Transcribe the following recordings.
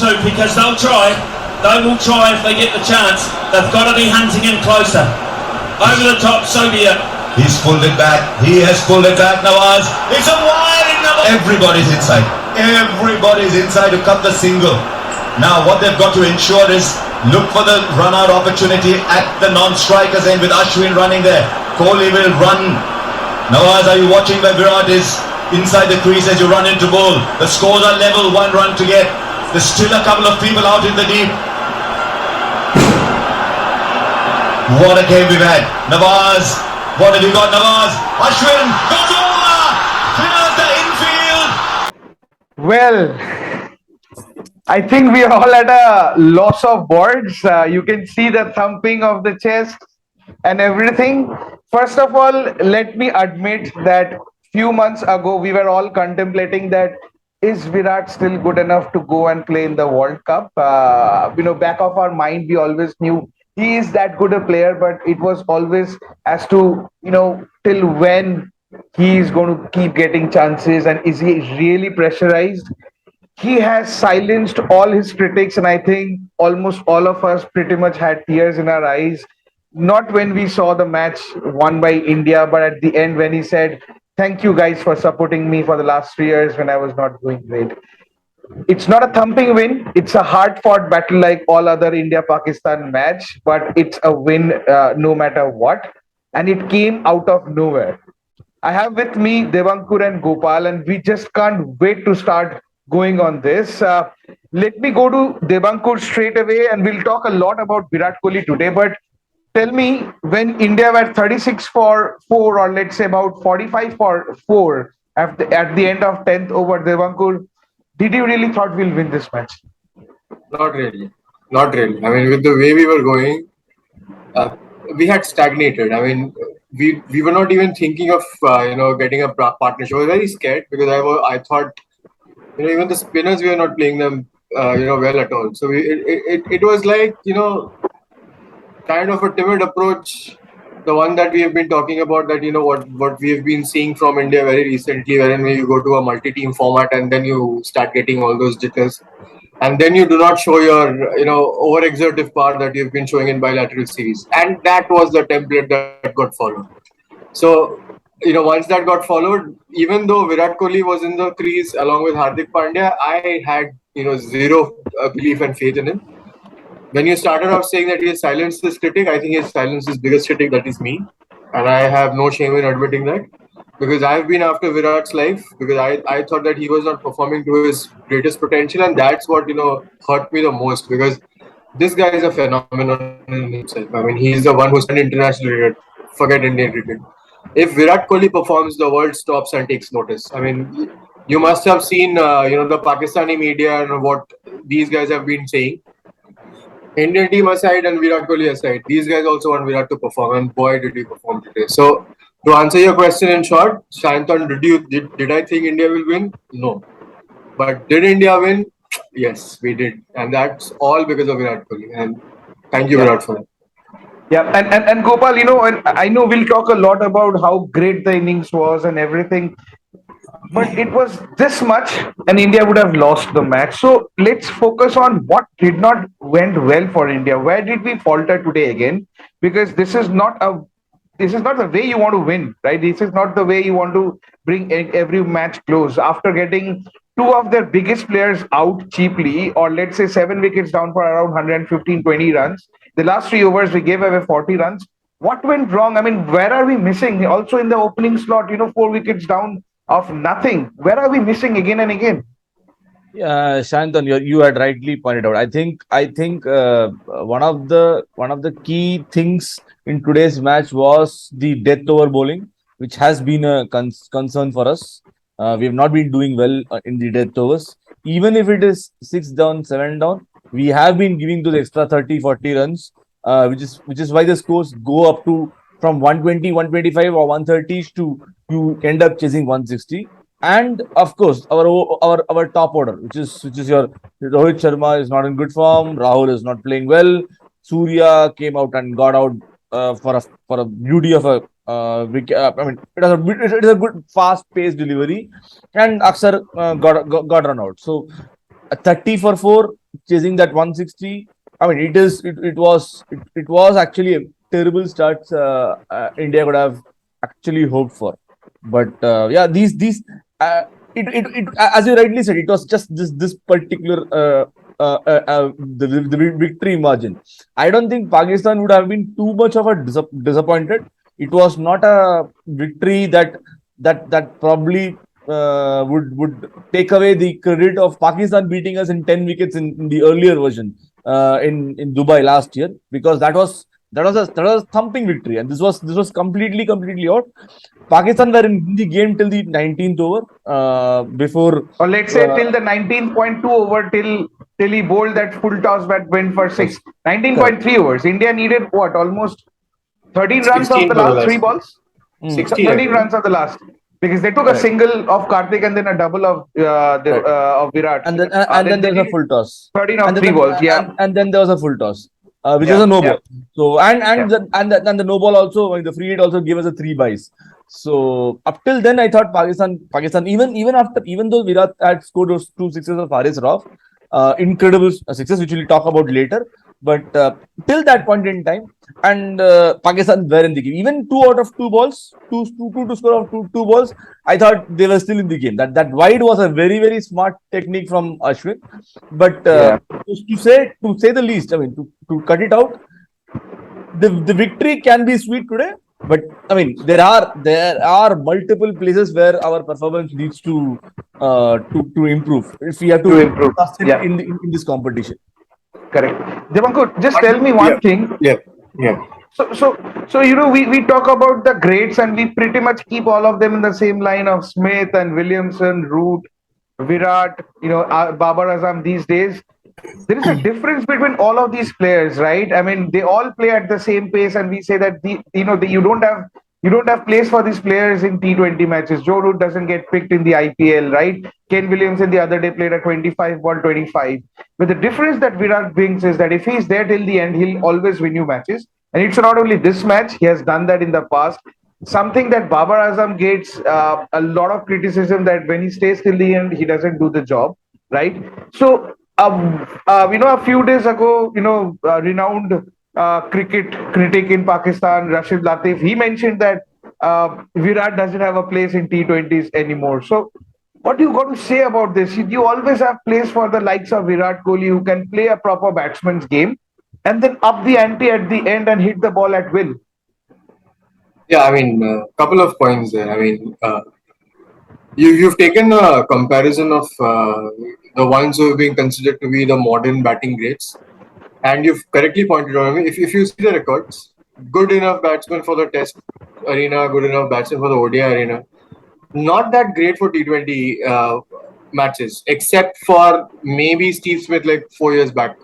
to, because they'll try. They will try if they get the chance. They've got to be hunting him closer. Over the top, Soviet. He's pulled it back. He has pulled it back, Nawaz. It's a wide in Nawaz. Everybody's inside. Everybody's inside to cut the single. Now what they've got to ensure is look for the run-out opportunity at the non-strikers end with Ashwin running there. Kohli will run. Nawaz, are you watching where Virat is inside the crease as you run into ball? The scores are level, 1 run to get. There's still a couple of people out in the deep. What a game we've had. Nawaz, what have you got, Nawaz? Ashwin goes over, clears the infield. Well, I think we are all at a loss of words. You can see the thumping of the chest and everything. First of all, let me admit that few months ago we were all contemplating that is Virat still good enough to go and play in the World Cup? Back of our mind, we always knew he is that good a player, but it was always as to, till when he is going to keep getting chances and is he really pressurized? He has silenced all his critics, and I think almost all of us pretty much had tears in our eyes. Not when we saw the match won by India, but at the end when he said, "Thank you guys for supporting me for the last 3 years when I was not doing great." It's not a thumping win. It's a hard-fought battle like all other India-Pakistan match, but it's a win no matter what. And it came out of nowhere. I have with me Devankur and Gopal, and we just can't wait to start going on this. Let me go to Devankur straight away, and we'll talk a lot about Virat Kohli today. But tell me, when India were 36 for 4, or let's say about 45 for 4 at the end of 10th over, Devankur, did you really thought we'll win this match? Not really. Not really. I mean, with the way we were going, we had stagnated. I mean, we were not even thinking of getting a partnership. I was very scared because I thought even the spinners, we were not playing them well at all. So it was like kind of a timid approach, the one that we have been talking about, that what we have been seeing from India very recently, wherein you go to a multi-team format and then you start getting all those jitters, and then you do not show your overexertive part that you've been showing in bilateral series, and that was the template that got followed. So once that got followed, even though Virat Kohli was in the crease along with Hardik Pandya, I had zero belief and faith in him. When you started off saying that he has silenced his critic, I think he has silenced his biggest critic, that is me. And I have no shame in admitting that. Because I've been after Virat's life, because I thought that he was not performing to his greatest potential. And that's what, hurt me the most. Because this guy is a phenomenon in himself. I mean, he's the one who's an international cricket. Forget Indian cricket. If Virat Kohli performs, the world stops and takes notice. I mean, you must have seen, the Pakistani media and what these guys have been saying. Indian team aside and Virat Kohli aside, these guys also want Virat to perform, and boy did he perform today. So to answer your question in short, Shantan, did I think India will win? No. But did India win? Yes, we did. And that's all because of Virat Kohli. And thank you, Virat, for that. Yeah, and Gopal, and I know we'll talk a lot about how great the innings was and everything, but it was this much and India would have lost the match. So let's focus on what did not went well for India. Where did we falter today again? Because this is not the way you want to win, right? This is not the way you want to bring every match close. After getting 2 of their biggest players out cheaply, or let's say 7 wickets down for around 115-20 runs, the last 3 overs we gave away 40 runs. What went wrong? I mean, where are we missing? Also in the opening slot, 4 wickets down of nothing. Where are we missing again and again? Shantan, you had rightly pointed out. I think one of the key things in today's match was the death over bowling, which has been a concern for us. We have not been doing well in the death overs. Even if it is 6 down, 7 down, we have been giving those extra 30-40 runs, which is why the scores go up to from 120, 125 or 130 to you end up chasing 160. And of course, our top order, which is your Rohit Sharma is not in good form, Rahul is not playing well, Surya came out and got out for a beauty of a wicket. I mean, it is a good fast-paced delivery, and Akshar got run out. So 30 for 4 chasing that 160. I mean, it was actually a terrible start. India could have actually hoped for, but yeah, these uh, it as you rightly said, it was just this particular the victory margin. I don't think Pakistan would have been too much of a disappointed. It was not a victory that probably would take away the credit of Pakistan beating us in 10 wickets in the earlier version in Dubai last year, because that was a thumping victory, and this was completely out. Pakistan were in the game till the 19th over before. Or let's say till the 19.2 over, till he bowled that full toss that went for six. 19.3 overs. India needed what, almost 13 runs of 16 the for the last three last. balls? 16, I 13 think. runs of the last. Because they took a Correct. single of Karthik and then a double of Correct. of Virat. And then They there's a needed full toss, 13 and of three balls. Yeah. and then there was a full toss, which was Yeah. a no Yeah. ball. So Yeah. and the no ball also, the free hit also gave us a three byes. So up till then, I thought Pakistan, even though Virat had scored those two sixes of Haris Rauf, incredible sixes, which we'll talk about later. But till that point in time, and Pakistan were in the game. Even two out of two balls, two to score of two balls, I thought they were still in the game. That wide was a very smart technique from Ashwin. But Yeah. to say the least, I mean, to cut it out, the victory can be sweet today. But I mean, there are multiple places where our performance needs to improve if we have To to improve. sustain Yeah. in this competition. Correct. Jamankur, just But tell me yeah, one thing. yeah. So we talk about the greats and we pretty much keep all of them in the same line of Smith and Williamson, Root, Virat, Babar Azam these days. There is a difference between all of these players, right? I mean, they all play at the same pace, and we say that you don't have place for these players in T20 matches. Joe Root doesn't get picked in the IPL, right? Ken Williamson the other day played a 25 ball 25. But the difference that Virat brings is that if he's there till the end, he'll always win you matches. And it's not only this match; he has done that in the past. Something that Babar Azam gets a lot of criticism that when he stays till the end, he doesn't do the job, right? So a few days ago, renowned cricket critic in Pakistan, Rashid Latif, he mentioned that Virat doesn't have a place in T20s anymore. So, what do you got to say about this? You always have place for the likes of Virat Kohli, who can play a proper batsman's game, and then up the ante at the end and hit the ball at will. Yeah, I mean, a couple of points there. I mean, you've taken a comparison of the ones who have been considered to be the modern batting greats, and you've correctly pointed out. I mean, if you see the records, good enough batsman for the Test arena, good enough batsman for the ODI arena, not that great for T20 matches, except for maybe Steve Smith like 4 years back.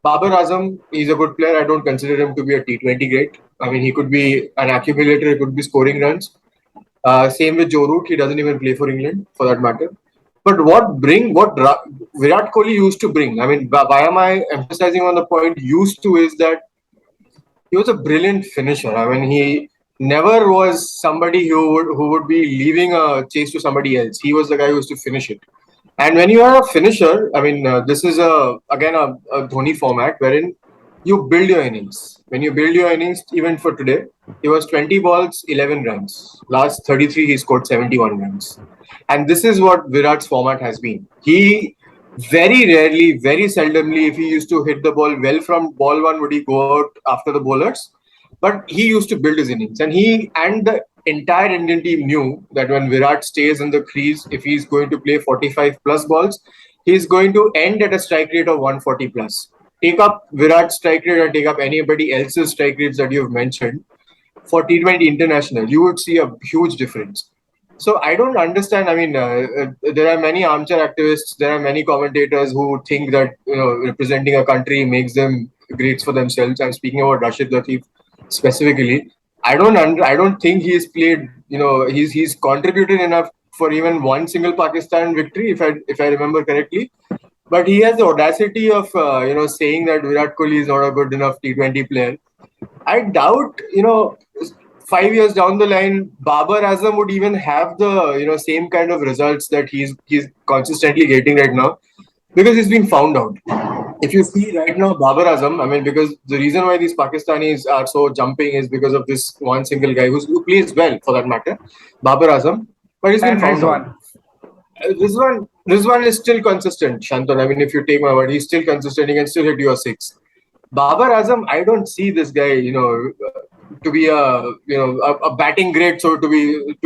Babar Azam is a good player. I don't consider him to be a T20 great. I mean, he could be an accumulator, he could be scoring runs. Same with Joe Root, he doesn't even play for England for that matter. But what Virat Kohli used to bring, I mean, why am I emphasizing on the point used to, is that he was a brilliant finisher. I mean, he never was somebody who would be leaving a chase to somebody else. He was the guy who used to finish it. And when you are a finisher, I mean, this is again a Dhoni format wherein you build your innings. When you build your innings, even for today, he was 20 balls, 11 runs. Last 33, he scored 71 runs. And this is what Virat's format has been. He very rarely, very seldomly, if he used to hit the ball well from ball one, would he go out after the bowlers. But he used to build his innings. And he and the entire Indian team knew that when Virat stays in the crease, if he's going to play 45 plus balls, he's going to end at a strike rate of 140 plus. Take up Virat's strike rate and take up anybody else's strike rates that you've mentioned for T20 International, you would see a huge difference. So I don't understand. I mean, there are many armchair activists. There are many commentators who think that representing a country makes them greats for themselves. I'm speaking about Rashid Latif specifically. I don't think he's played. He's contributed enough for even one single Pakistan victory, if I remember correctly. But he has the audacity of saying that Virat Kohli is not a good enough T20 player. I doubt 5 years down the line, Babar Azam would even have the same kind of results that he's consistently getting right now, because he's been found out. if you see right now, Babar Azam, I mean, because the reason why these Pakistanis are so jumping is because of this one single guy who plays well, for that matter, Babar Azam, but he's been And found out. Rizwan. Rizwan is still consistent, Shantan. I mean, if you take my word, he's still consistent. He can still hit you a six. Babar Azam, I don't see this guy, to be a batting great, so to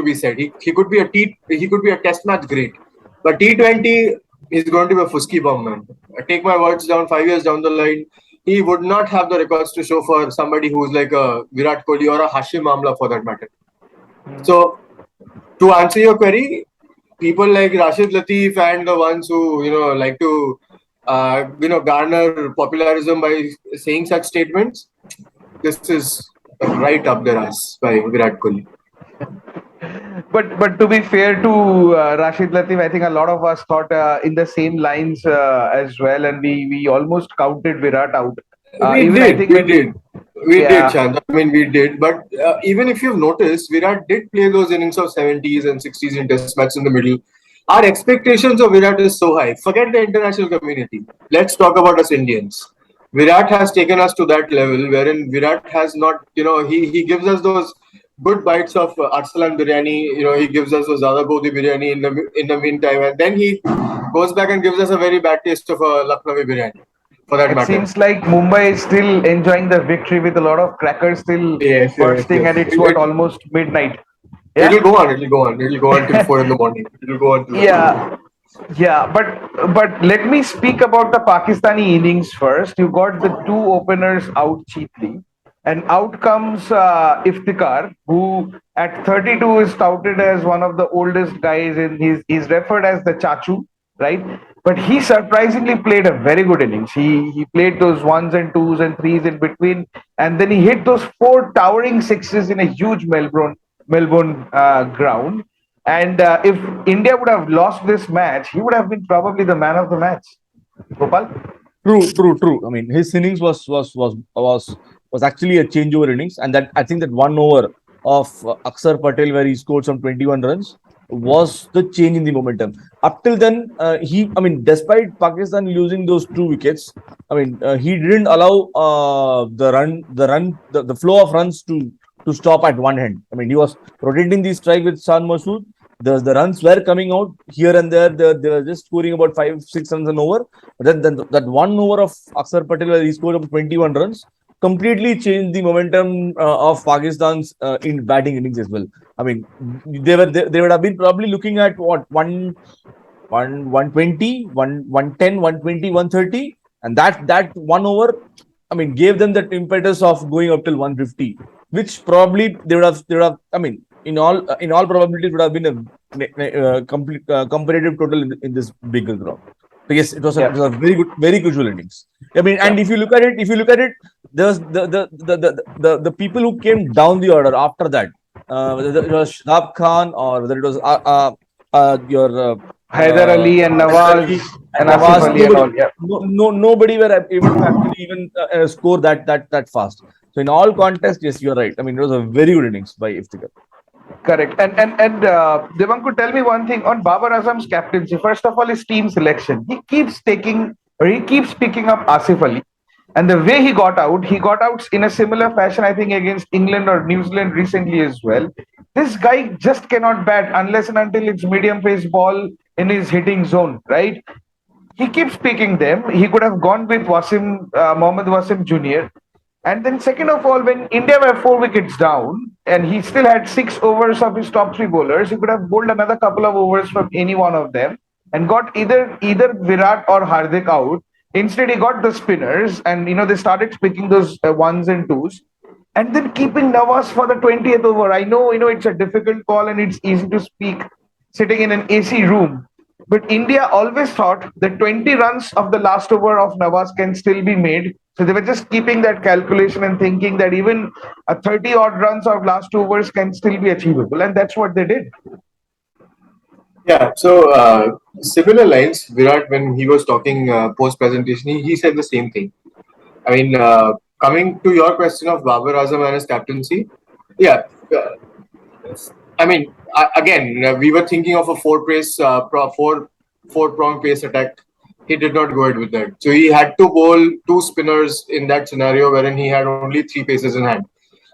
be said. He could be he could be a test match great, but T20 he's going to be a fusky bomb, man. I take my words down. 5 years down the line, he would not have the records to show for somebody who's like a Virat Kohli or a Hashim Amla for that matter. So to answer your query, people like Rashid Latif and the ones who like to garner popularism by saying such statements, this is right up their ass by Virat Kohli. But to be fair to Rashid Latif, I think a lot of us thought in the same lines as well, and we almost counted Virat out. We Even I did, think we when did. We did, yeah, Shant. I mean, we did. But even if you've noticed, Virat did play those innings of 70s and 60s in test match in the middle. Our expectations of Virat is so high. Forget the international community. Let's talk about us Indians. Virat has taken us to that level wherein Virat has not, he gives us those good bites of Arsalan biryani. He gives us those Zada Bodi biryani in the meantime, and then he goes back and gives us a very bad taste of a Lucknowi biryani, for that it matter. seems like Mumbai is still enjoying the victory with a lot of crackers still Yes, yes, bursting, yes. and it's what almost midnight. It'll Yeah, go on. It'll go on. It'll go on till 4 in the morning. It'll go on till then. yeah. Yeah, but let me speak about the Pakistani innings first. You got the two openers out cheaply, and out comes Iftikhar, who at 32 is touted as one of the oldest guys in he's referred as the Chachu, right? But he surprisingly played a very good innings. He played those ones and twos and threes in between, and then he hit those four towering sixes in a huge Melbourne ground. And if India would have lost this match, he would have been probably the man of the match. Gopal? True, true, true. I mean, his innings was actually a changeover innings, and that I think that 1 over of Akshar Patel where he scored some 21 runs was the change in the momentum. Up till then, I mean, despite Pakistan losing those 2 wickets, I mean, he didn't allow the flow of runs to stop at one hand. I mean, he was rotating the strike with Shan Masood. The runs were coming out here and there. They were just scoring about 5-6 runs an over. But then that 1 over of Akshar Patel where he scored about 21 runs completely changed the momentum of Pakistan's in batting innings as well. I mean, they would have been probably looking at what 120, 110, 120, 130, and that 1 over, I mean, gave them that impetus of going up till 150, which probably they would have. I mean, in all probability, it would have been a complete comparative total in this bigger ground. So yes, it was a very crucial innings. I mean, and if you look at it, there's the people who came down the order after that. Whether it was Shahab Khan or whether it was your Haider Ali and Haider Nawaz Ali and and Asif Nawaz. Ali and all. Yeah. Nobody were able to actually even score that fast. So in all contests, yes, you're right. I mean, it was a very good innings by Iftikhar. Correct. And Devanku, tell me one thing on Babar Azam's captaincy. First of all, his team selection. He keeps picking up Asif Ali. And the way he got out in a similar fashion, I think, against England or New Zealand recently as well. This guy just cannot bat unless and until it's medium pace ball in his hitting zone, right? He keeps picking them. He could have gone with Mohammad Wasim Jr. And then, second of all, when India were 4 wickets down and he still had 6 overs of his top three bowlers, he could have bowled another couple of overs from any one of them and got either Virat or Hardik out. Instead, he got the spinners, and they started picking those ones and twos, and then keeping Nawaz for the 20th over. I know, it's a difficult call and it's easy to speak sitting in an AC room, but India always thought that 20 runs of the last over of Nawaz can still be made. So they were just keeping that calculation and thinking that even a 30 odd runs of last overs can still be achievable, and that's what they did. Yeah, so similar lines, Virat, when he was talking post presentation, he said the same thing. I mean, coming to your question of Babar Azam and his captaincy, yeah, I mean, again, we were thinking of a four pronged pace attack he did not go ahead with that. So he had to bowl two spinners in that scenario wherein he had only three paces in hand.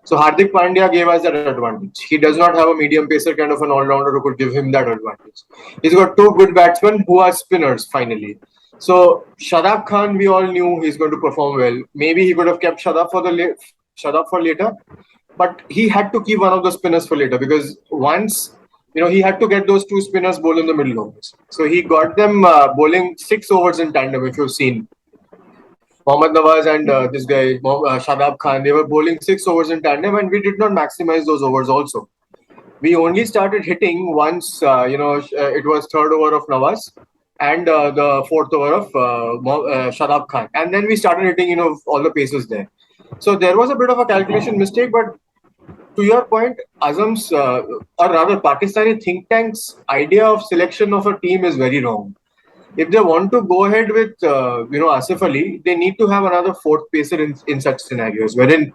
So Hardik Pandya gave us that advantage. He does not have a medium pacer kind of an all-rounder who could give him that advantage. He's got two good batsmen who are spinners finally. So Shadab Khan, we all knew he's going to perform well. Maybe he could have kept Shadab for later, but he had to keep one of the spinners for later because once he had to get those two spinners bowl in the middle overs. So he got them bowling 6 overs in tandem. If you've seen Mohammad Nawaz and this guy Shadab Khan, they were bowling 6 overs in tandem, and we did not maximize those overs. Also, we only started hitting once. It was third over of Nawaz and the fourth over of Shadab Khan, and then we started hitting all the paces there. So there was a bit of a calculation mistake, but to your point, Azam's or rather Pakistani think tank's idea of selection of a team is very wrong. If they want to go ahead with Asif Ali, they need to have another fourth pacer in such scenarios, wherein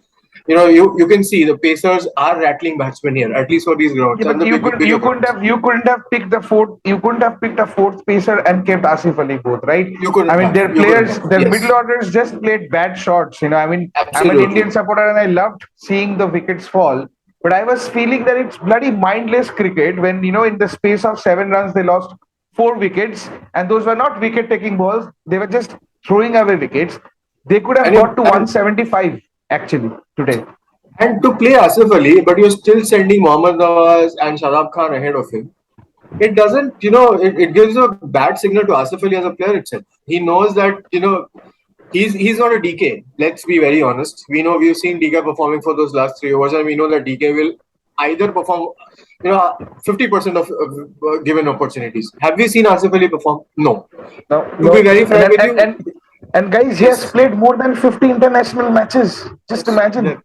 you can see the pacers are rattling batsmen here, at least for these grounds. Yeah, but you couldn't have picked the fourth. You couldn't have picked a fourth pacer and kept Asif Ali both, right? You couldn't. I mean, their players, their yes. middle orders just played bad shots. I mean, Absolutely. I'm an Indian supporter and I loved seeing the wickets fall. But I was feeling that it's bloody mindless cricket when in the space of 7 runs they lost 4 wickets, and those were not wicket-taking balls. They were just throwing away wickets. They could have got to 175 actually today. And to play Asif Ali, but you're still sending Mohammad Nawaz and Shadab Khan ahead of him. It doesn't, it gives a bad signal to Asif Ali as a player itself. He knows that, he's not a DK. Let's be very honest. We've seen DK performing for those last 3 overs, and we know that DK will either perform 50% of given opportunities. Have we seen Asif Ali perform? No. To be very frank with you. And guys, he has played more than 50 international matches. Just imagine.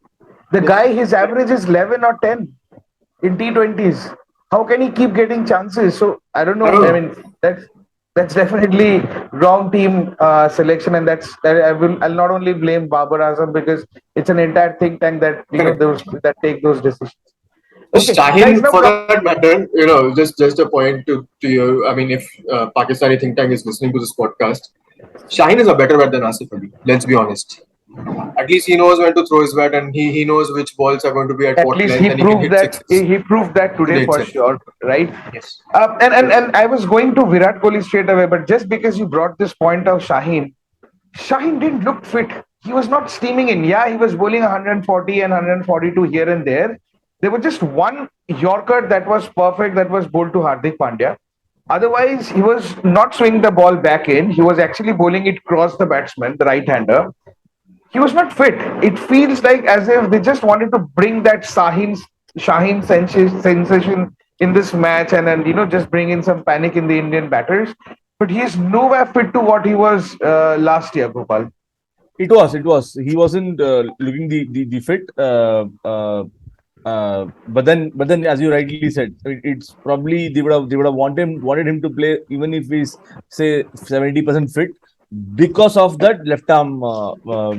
The guy, his average is 11 or 10 in T20s. How can he keep getting chances? So, I don't know. I mean, that's definitely wrong team selection, and I'll not only blame Babar Azam because it's an entire think tank that that take those decisions. Okay, Shaheen, for that matter, just a point to you. I mean, if Pakistani think tank is listening to this podcast, Shaheen is a better bat than Asif Ali. Let's be honest. At least he knows when to throw his bat, and he knows which balls are going to be at what length, and he proved that today for sure, right? Yes. And I was going to Virat Kohli straight away, but just because you brought this point of Shaheen didn't look fit. He was not steaming in. Yeah, he was bowling 140 and 142 here and there. There was just one Yorker that was perfect, that was bowled to Hardik Pandya. Otherwise, he was not swinging the ball back in. He was actually bowling it cross the batsman, the right-hander. He was not fit. It feels like as if they just wanted to bring that Shaheen sensation in this match and just bring in some panic in the Indian batters. But he is nowhere fit to what he was last year, Gopal. It was. He wasn't looking the fit. But then, as you rightly said, it's probably they would have wanted him to play even if he's say 70% fit, because of that left arm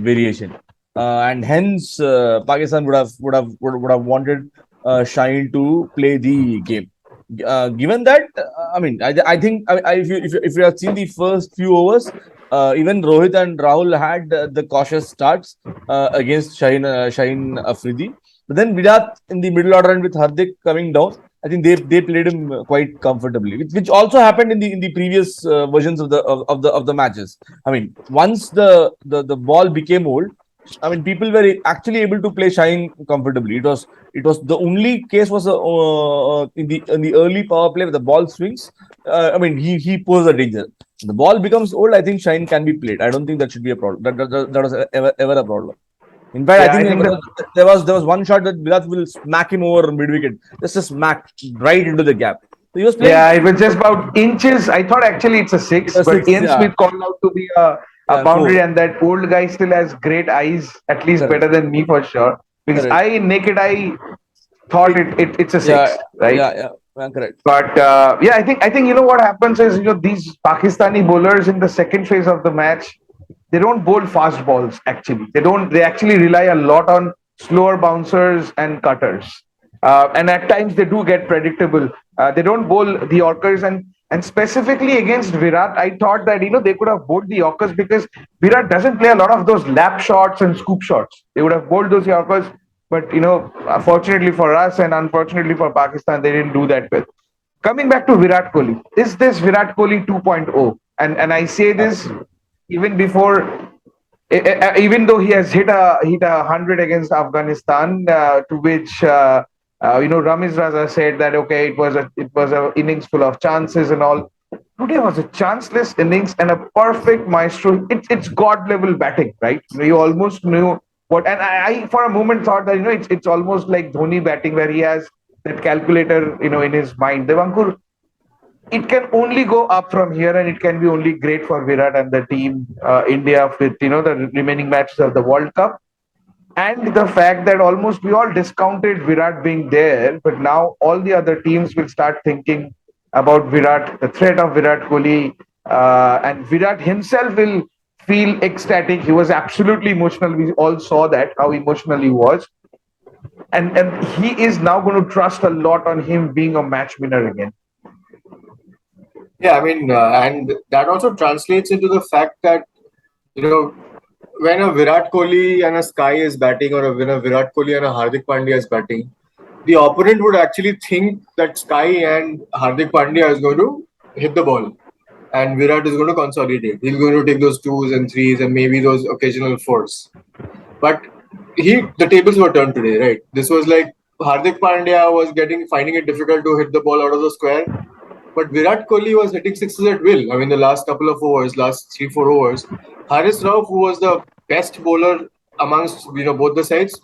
variation, and hence Pakistan would have wanted Shaheen to play the game. Given that, I think if you have seen the first few overs, even Rohit and Rahul had the cautious starts against Shaheen Afridi. But then Virat in the middle order and with Hardik coming down, I think they played him quite comfortably, which also happened in the previous versions of the matches. I mean, once the ball became old, I mean, people were actually able to play Shaheen comfortably. It was the only case was in the early power play with the ball swings. He posed a danger. The ball becomes old. I think Shaheen can be played. I don't think that should be a problem. That was ever a problem. In fact, I think there was one shot that Virat will smack him over mid wicket, just a smack right into the gap. So he was playing. Yeah, it was just about inches. I thought actually it's a 6, but Ian Smith called out to be a boundary, and that old guy still has great eyes, at least better than me for sure. Because naked eye thought it's a 6, right? Yeah, correct. But I think what happens is these Pakistani bowlers in the second phase of the match, they don't bowl fast balls actually. They actually rely a lot on slower bouncers and cutters. And at times they do get predictable. They don't bowl the Yorkers, and And specifically against Virat, I thought that they could have bowled the Yorkers because Virat doesn't play a lot of those lap shots and scoop shots. They would have bowled those Yorkers, but fortunately for us and unfortunately for Pakistan, they didn't do that well. Coming back to Virat Kohli, is this Virat Kohli 2.0? And I say this even before, even though he has hit a 100 against Afghanistan, to which Ramiz Raza said that okay, it was a innings full of chances and all. Today was a chanceless innings and a perfect maestro. It's god level batting, right? You almost knew what, and I for a moment thought that it's almost like Dhoni batting where he has that calculator in his mind. Devankur, it can only go up from here, and it can be only great for Virat and the team, India, with the remaining matches of the World Cup, and the fact that almost we all discounted Virat being there, but now all the other teams will start thinking about Virat, the threat of Virat Kohli, and Virat himself will feel ecstatic. He was absolutely emotional. We all saw that how emotional he was, and he is now going to trust a lot on him being a match winner again. Yeah, I mean, and that also translates into the fact that, when a Virat Kohli and a Sky is batting, or when a Virat Kohli and a Hardik Pandya is batting, the opponent would actually think that Sky and Hardik Pandya is going to hit the ball, and Virat is going to consolidate. He's going to take those twos and threes and maybe those occasional fours. But the tables were turned today, right? This was like Hardik Pandya was finding it difficult to hit the ball out of the square, but Virat Kohli was hitting sixes at will. I mean, the last couple of overs, last 3-4 overs, Haris Rauf, who was the best bowler amongst both the sides,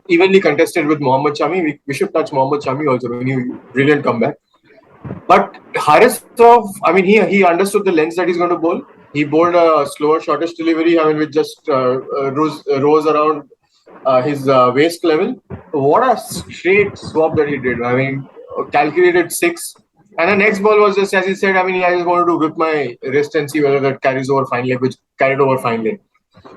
evenly contested with Mohammad Shami. We should touch Mohammad Shami also. I mean, brilliant comeback. But Haris Rauf, I mean, he understood the lengths that he's going to bowl. He bowled a slower, shortest delivery. I mean, with just rose around his waist level. What a straight swap that he did. I mean, calculated six. And the next ball was just as he said. I mean, I just wanted to whip my wrist and see whether that carries over fine leg, which carried over fine leg.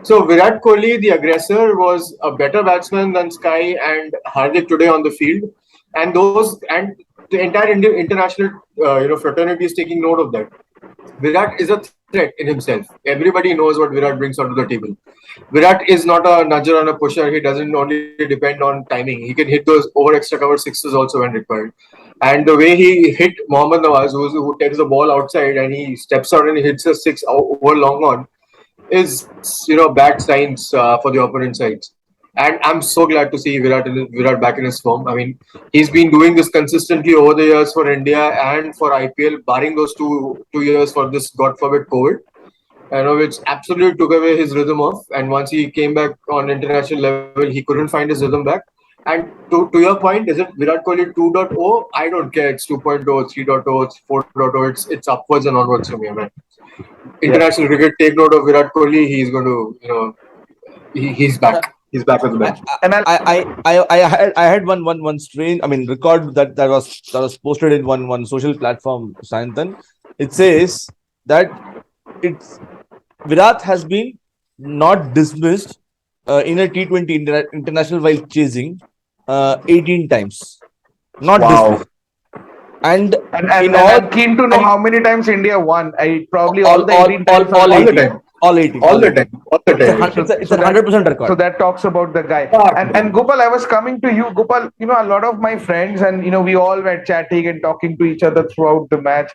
So Virat Kohli, the aggressor, was a better batsman than Sky and Hardik today on the field, and the entire international fraternity is taking note of that. Virat is a threat in himself. Everybody knows what Virat brings onto the table. Virat is not a nudger and a pusher. He doesn't only depend on timing. He can hit those over extra cover sixes also when required. And the way he hit Mohammad Nawaz, who takes the ball outside and he steps out and he hits a six over long on, is bad signs for the opponent sides. And I'm so glad to see Virat back in his form. I mean, he's been doing this consistently over the years for India and for IPL, barring those two years for this, God forbid, COVID. Which absolutely took away his rhythm off. And once he came back on international level, he couldn't find his rhythm back. And to your point, is it Virat Kohli 2.0? I don't care. It's 2.0, 3.0, it's 4.0. It's upwards and onwards for me, man. International cricket, take note of Virat Kohli. He's going to, he's back. He's back with the bench. And I had one strange, I mean, record that was posted in one social platform, Santan. It says that Virat has been not dismissed in a T20 international while chasing 18 times. Not dismissed. And I'm keen to know how many times India won. All the time. All 18. All the time. It's a 100% record. So that talks about the guy. And Gopal, I was coming to you. Gopal, a lot of my friends and, we all were chatting and talking to each other throughout the match.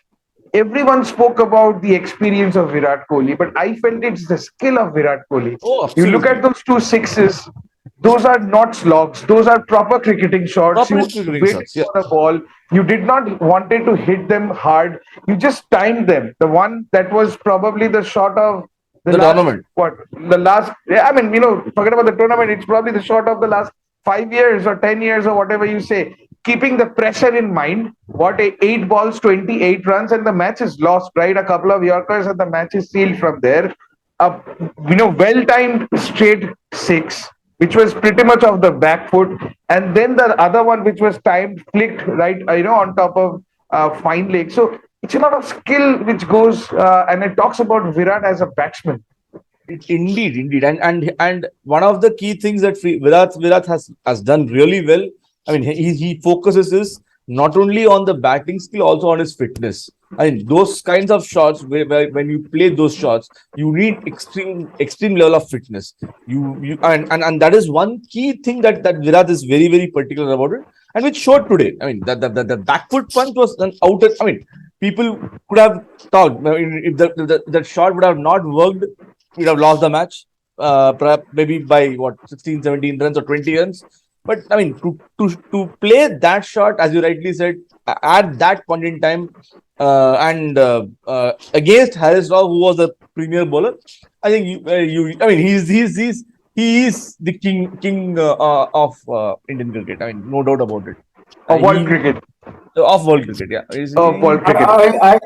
Everyone spoke about the experience of Virat Kohli, but I felt it's the skill of Virat Kohli. Oh, you look at those two sixes, those are not slogs, those are proper cricketing shots. You waited for the ball. You did not wanted to hit them hard. You just timed them. The one that was probably the shot of the last, tournament. Forget about the tournament. It's probably the shot of the last 5 years or 10 years or whatever you say. Keeping the pressure in mind, 8 balls, 28 runs, and the match is lost, right? A couple of Yorkers and the match is sealed from there. Well-timed straight six, which was pretty much off the back foot, and then the other one, which was timed, flicked right, on top of fine leg. So it's a lot of skill which goes, and it talks about Virat as a batsman. Indeed, and one of the key things that Virat has done really well. I mean, he focuses is not only on the batting skill, also on his fitness. I mean, those kinds of shots where when you play those shots, you need extreme level of fitness. And that is one key thing that Virat is very particular about it, and which showed today. I mean, the back foot punch was an outer. I mean, people could have talked. I mean, if that shot would have not worked, we'd have lost the match. Perhaps maybe by what 16, 17 runs or 20 runs. But I mean, to play that shot, as you rightly said, at that point in time, and against Harris Raw, who was a premier bowler, I think I mean, he is the king of Indian cricket. I mean, no doubt about it. Of world cricket. Of world cricket, yeah. Of world cricket.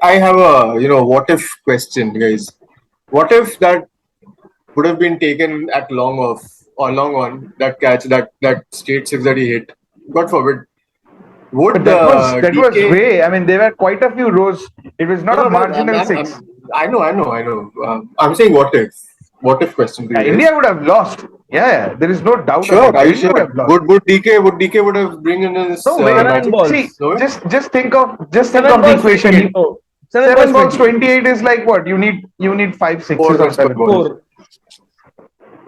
I have a what if question, guys. What if that would have been taken at long off or long on, that catch, that straight six that he hit? God forbid. Would But that was way. I mean, there were quite a few rows. It was not a marginal six. I know. I'm saying what if? What if question? India would have lost. Yeah, there is no doubt. Sure, about are it. you India sure? Would DK would have bring in his No, magic? balls. see, No? just think of the balls, equation. oh, 7 balls 28 is like what? You need 5 sixes of 7 balls. Four.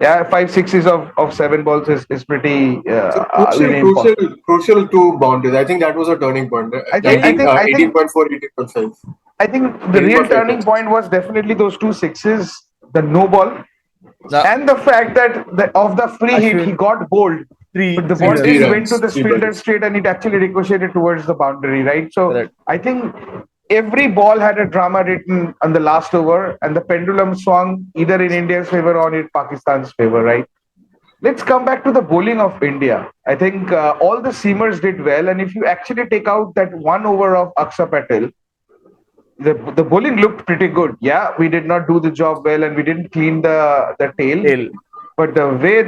Yeah, 5 sixes of 7 balls is pretty Crucial to boundaries. I think that was a turning point. I think 18.4, 18.5. I think the real turning point was definitely those 2 sixes, the no ball, and the fact that of the free hit he got bowled. But the ball went to the fielder straight and it actually ricocheted towards the boundary, right? So Correct. I think every ball had a drama written on the last over, and the pendulum swung either in India's favor or in Pakistan's favor, right? Let's come back to the bowling of India. I think all the seamers did well, and if you actually take out that 1 over of Aksa Patel, the bowling looked pretty good. Yeah, we did not do the job well, and we didn't clean the tail. But the way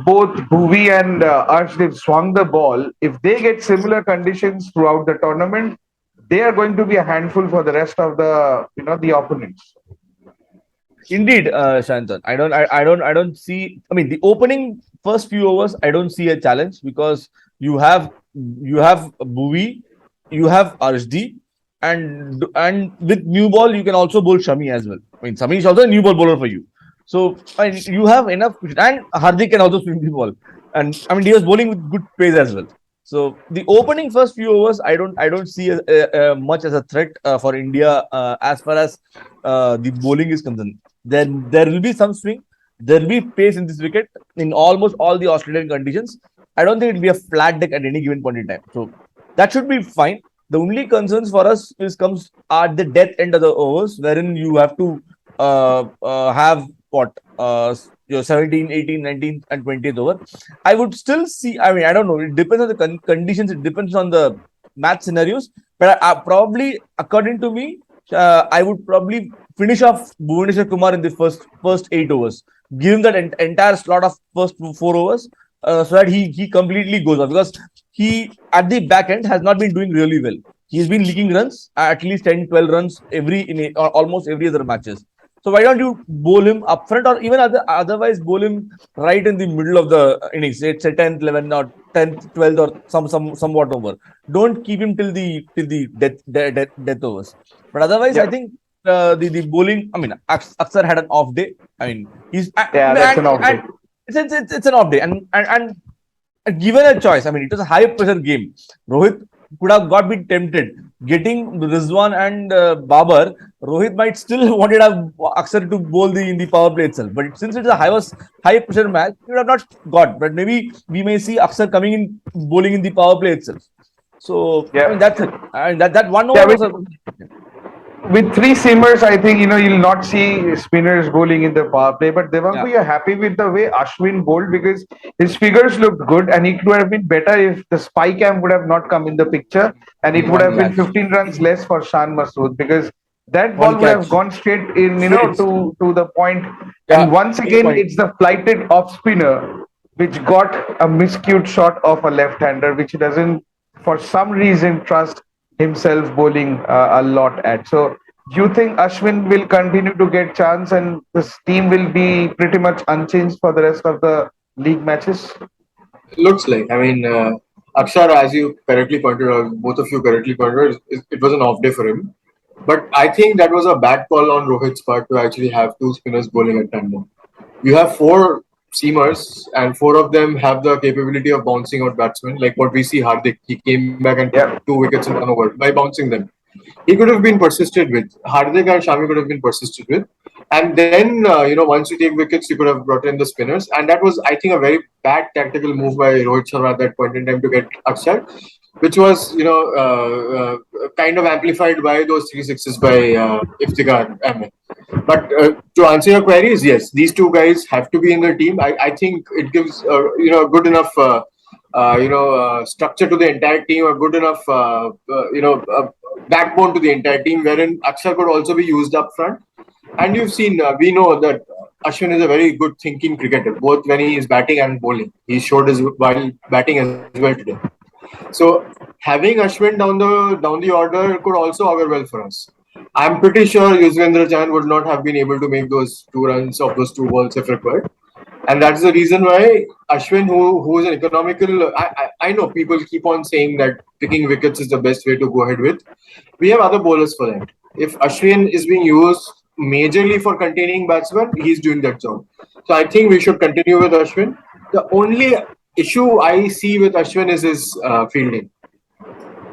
both Bhuvi and Arshdeep swung the ball, if they get similar conditions throughout the tournament, they are going to be a handful for the rest of the opponents. Indeed, Shantan. I don't see. I mean, the opening first few overs, I don't see a challenge because you have Bhuvi, you have Arshdeep, and with new ball you can also bowl Shami as well. I mean, Shami is also a new ball bowler for you. So I mean, you have enough, and Hardik can also swing the ball, and I mean he was bowling with good pace as well. So the opening first few overs, I don't see much as a threat for India as far as the bowling is concerned. Then there will be some swing, there will be pace in this wicket in almost all the Australian conditions. I don't think it will be a flat deck at any given point in time. So that should be fine. The only concerns for us comes at the death end of the overs, wherein you have to have your 17, 18, 19 and 20th over. I would still see, I mean, I don't know, it depends on the conditions, it depends on the match scenarios, but probably, according to me, I would probably finish off Bhuvaneshwar Kumar in the first 8 overs, give him that entire slot of first 4 overs, so that he completely goes off, because he at the back end has not been doing really well. He's been leaking runs, at least 10-12 runs almost every other matches. So why don't you bowl him up front, or even otherwise bowl him right in the middle of the innings, say 10th, 11th, or 10th, 12th, or somewhat over. Don't keep him till the death overs. But otherwise, I think the bowling. I mean, Aksar had an off day. I mean, that's an off day. It's an off day, and given a choice, I mean, it was a high pressure game. Rohit could have been tempted. Getting Rizwan and Babar, Rohit might still wanted to have Aksar to bowl in the power play itself. But since it's a high pressure match, he would have not got. But maybe we may see Aksar coming in bowling in the power play itself. So I mean, that's it. And that 1 over with 3 seamers, I think you'll not see spinners bowling in the power play. But Devanku, you're happy with the way Ashwin bowled, because his figures looked good, and it would have been better if the spy cam would have not come in the picture, and it would have been 15 runs less for Shan Masood, because that ball would have gone straight in, to the point. And once again, it's the flighted off spinner which got a miscued shot of a left-hander, which he doesn't, for some reason, trust himself bowling a lot at. So do you think Ashwin will continue to get chance, and this team will be pretty much unchanged for the rest of the league matches? Looks like. I mean, Akshar, as you correctly pointed out, both of you correctly pointed out, it was an off day for him. But I think that was a bad call on Rohit's part to actually have two spinners bowling at tandem. You have four seamers, and four of them have the capability of bouncing out batsmen. Like what we see Hardik, he came back and took Yeah. 2 wickets in 1 over by bouncing them. He could have been persisted with. Hardik and Shami could have been persisted with. And then, once you take wickets, you could have brought in the spinners. And that was, I think, a very bad tactical move by Rohit Sharma at that point in time to get Akshar, which was, kind of amplified by those 3 sixes by Iftikhar Ahmed. But to answer your queries, yes, these two guys have to be in the team. I think it gives, good enough structure to the entire team, a good enough backbone to the entire team, wherein Akshar could also be used up front. And you've seen, we know that Ashwin is a very good thinking cricketer, both when he is batting and bowling. He showed his while batting as well today. So having Ashwin down the order could also augur well for us. I'm pretty sure Yuzvendra Chahal would not have been able to make those 2 runs of those 2 balls if required. And that's the reason why Ashwin, who is an economical, I know people keep on saying that picking wickets is the best way to go ahead with. We have other bowlers for that. If Ashwin is being used majorly for containing batsmen, he's doing that job. So I think we should continue with Ashwin. The only issue I see with Ashwin is his fielding.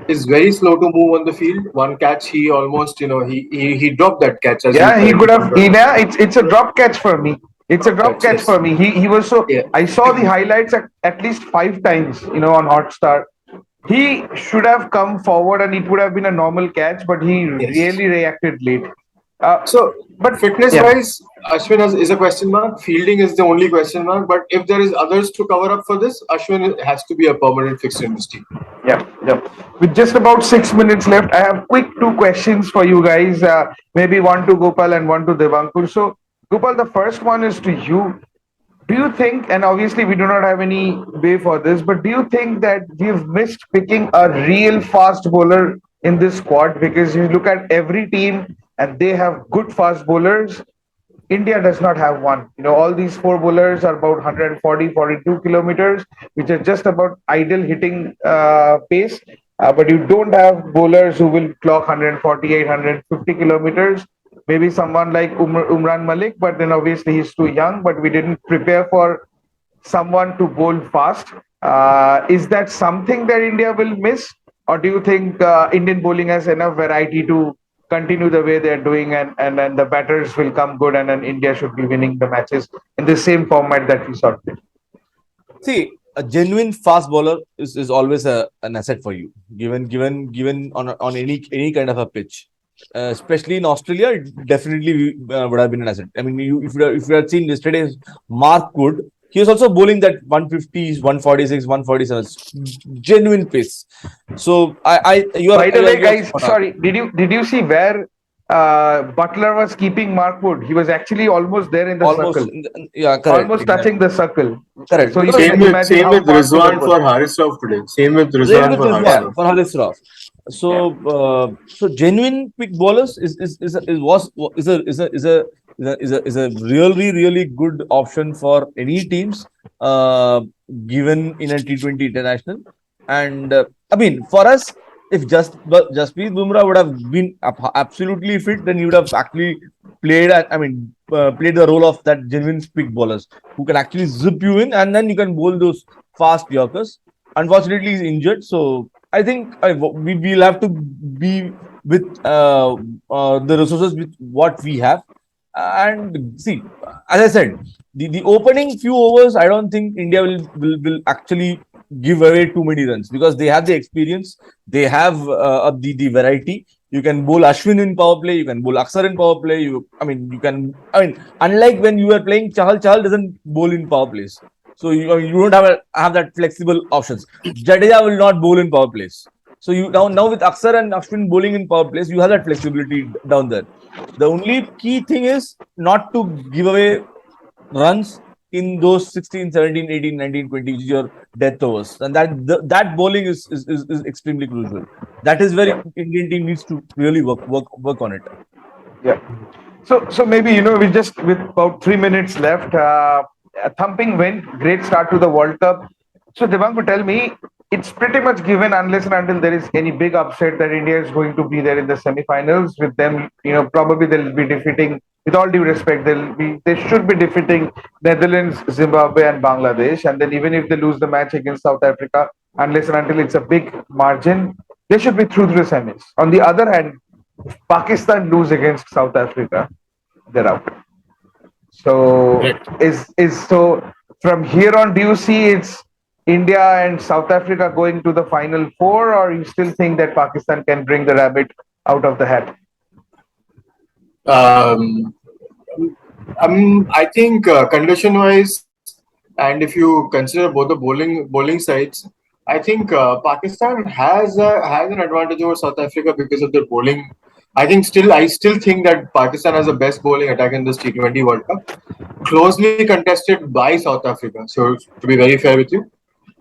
He's very slow to move on the field. One catch, he almost, he dropped that catch. As Yeah, you he could have. pointed out. Yeah, it's a drop catch for me. It's a drop catch Yes. for me. He was so. Yeah. I saw the highlights at least 5 times. On Hotstar. He should have come forward and it would have been a normal catch, but he Yes. really reacted late. So, But fitness-wise, Ashwin is a question mark. Fielding is the only question mark. But if there is others to cover up for this, Ashwin has to be a permanent fixture in this team. Yeah. With just about 6 minutes left, I have quick 2 questions for you guys. Maybe one to Gopal and one to Devankur. So, Gopal, the first one is to you. Do you think, and obviously we do not have any way for this, but do you think that we've missed picking a real fast bowler in this squad? Because you look at every team and they have good fast bowlers. India does not have one. All these 4 bowlers are about 140, 42 kilometers, which are just about ideal hitting pace. But you don't have bowlers who will clock 148, 150 kilometers. Maybe someone like Umran Malik, but then obviously he's too young. But we didn't prepare for someone to bowl fast. Is that something that India will miss? Or do you think Indian bowling has enough variety to continue the way they're doing and then the batters will come good and then India should be winning the matches in the same format that we saw today? See, a genuine fast bowler is always an asset for you, given on any kind of a pitch. Especially in Australia, it definitely would have been an asset. I mean, if you had seen yesterday's Mark Wood, he was also bowling that 150s, 146, 147, genuine pace. So you are. By the way, you are guys, sorry, did you see where Butler was keeping Mark Wood? He was actually almost there in the almost, circle, yeah, correct, almost exactly. touching the circle. Correct. So you Because can imagine Same how with fast he was Rizwan bowling. for Haris Rauf today. Same with Same Rizwan with for Haris Rizwan, Rauf. for Haris Rauf. So genuine pick bowlers is a really good option for any teams given in a T20 international. And I mean, for us, if Jasprit Bumrah would have been absolutely fit, then he would have actually played. Played the role of that genuine pick bowlers who can actually zip you in, and then you can bowl those fast Yorkers. Unfortunately, he's injured, so I think we will have to be with the resources with what we have. And see, as I said, the opening few overs, I don't think India will actually give away too many runs because they have the experience, they have the variety. You can bowl Ashwin in power play, you can bowl Akshar in power play. Unlike when you are playing Chahal doesn't bowl in power plays. So you don't have that flexible options. Jadeja will not bowl in power plays. So you now with Akshar and Ashwin bowling in power plays, you have that flexibility down there. The only key thing is not to give away runs in those 16, 17, 18, 19, 20, which is your death overs. And that bowling is extremely crucial. That is where Indian team needs to really work on it. Yeah. So maybe we just with about 3 minutes left. A thumping win, great start to the World Cup. So Devanku, tell me, it's pretty much given unless and until there is any big upset that India is going to be there in the semi-finals. With them, probably they'll be defeating. With all due respect, they should be defeating Netherlands, Zimbabwe, and Bangladesh. And then even if they lose the match against South Africa, unless and until it's a big margin, they should be through to the semis. On the other hand, if Pakistan lose against South Africa, they're out. So Correct. is so from here on, do you see it's India and South Africa going to the final four, or you still think that Pakistan can bring the rabbit out of the hat? Um, I think condition-wise, and if you consider both the bowling sides, I think Pakistan has an advantage over South Africa because of their bowling. I still think that Pakistan has the best bowling attack in this T20 World Cup, closely contested by South Africa. So to be very fair with you,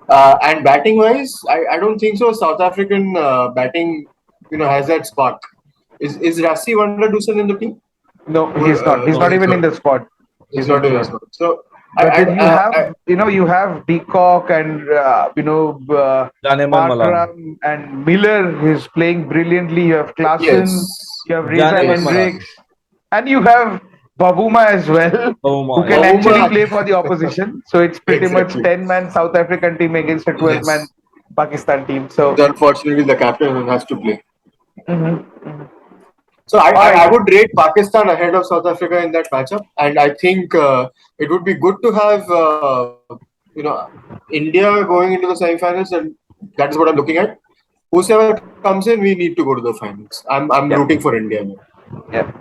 and batting wise, I don't think so. South African batting, has that spark. Is Rassi Wonder Dusan in the team? No, he's not. He's No, not he's even in not. the squad. He's not in the squad. So But then you have, I you have Deacock and Janeman Malan. Markram and Miller. Who's playing brilliantly. You have Klaassen. yes. You have Reza Janeman Malan. Hendricks, and you have Babuma as well, Babuma, who can yeah. actually Babuma. play for the opposition. So it's pretty Exactly. much 10-man South African team against a 12-man Yes. Pakistan team. So Unfortunately, the captain has to play. Mhm. So I Alright. would rate Pakistan ahead of South Africa in that matchup, and I think it would be good to have India going into the semi-finals, and that is what I'm looking at. Whoever comes in, we need to go to the finals. I'm Yeah. rooting for India. yeah.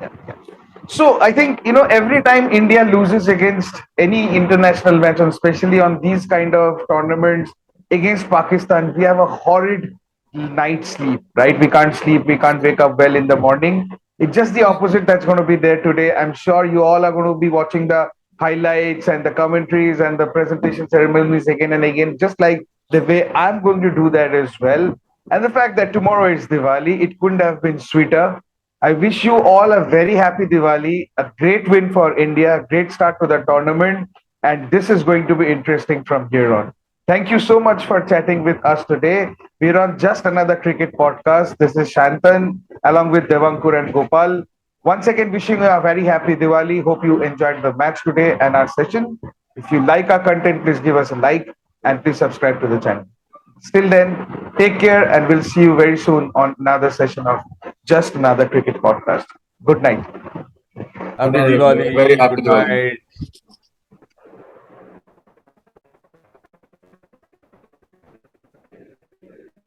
So I think every time India loses against any international match, and especially on these kind of tournaments against Pakistan, we have a horrid night sleep, right? We can't sleep, we can't wake up well in the morning. It's just the opposite that's going to be there today. I'm sure you all are going to be watching the highlights and the commentaries and the presentation ceremonies again and again, just like the way I'm going to do that as well. And the fact that tomorrow is Diwali, it couldn't have been sweeter. I wish you all a very happy Diwali, a great win for India, great start to the tournament, and this is going to be interesting from here on. Thank you so much for chatting with us today. We're on Just Another Cricket Podcast. This is Shantan along with Devankur and Gopal. Once again, wishing you a very happy Diwali. Hope you enjoyed the match today and our session. If you like our content, please give us a like and please subscribe to the channel. Till then, take care and we'll see you very soon on another session of Just Another Cricket Podcast. Good night. Happy Very Diwali. happy Good Diwali. night.